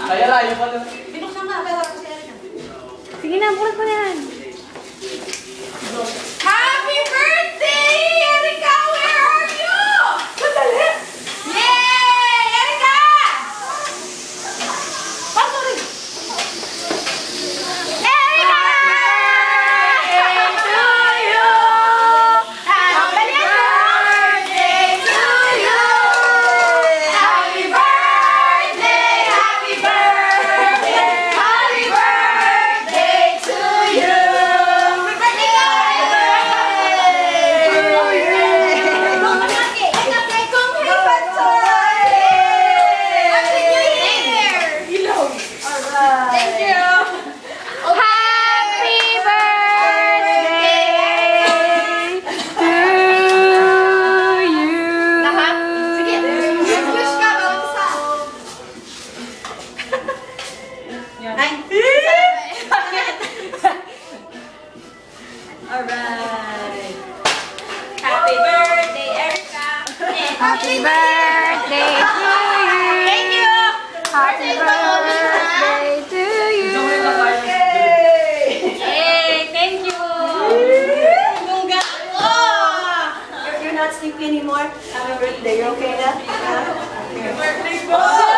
Kaya layo pa doon. Binuksan mo na, pero ako si Erika. Sige na, bukas mo na yan. Happy birthday, Erika! Where are you? Madali! Yay! Erika! Pasok rin! Erika! To you! Happy birthday to you! Happy birthday! Happy birthday! Happy birthday to you! Alright. Happy birthday, Erika. Happy birthday to you. Thank you. Happy birthday to you. Hey, thank you. You're not sleepy anymore? Happy birthday. You okay na? Happy birthday, boy.